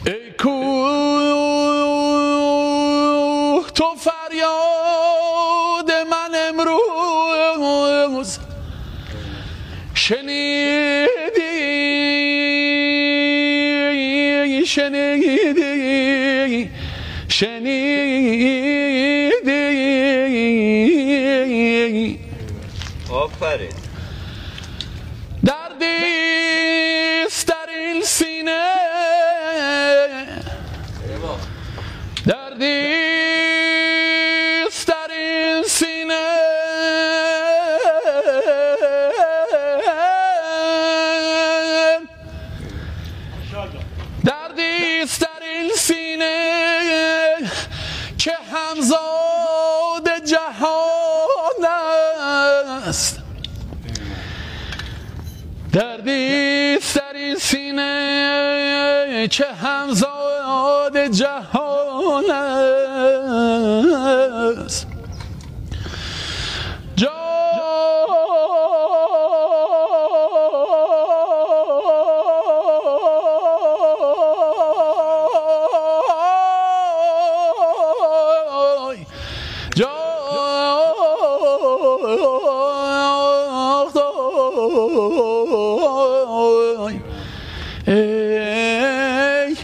ای کوه تو فریاد من امروز شنیدی آفرین. دردیست در این سینه، دردیست در این سینه، دردیست در این سینه که همزاد جهان است. دردیست در این سینه که همزاد جهان است. ای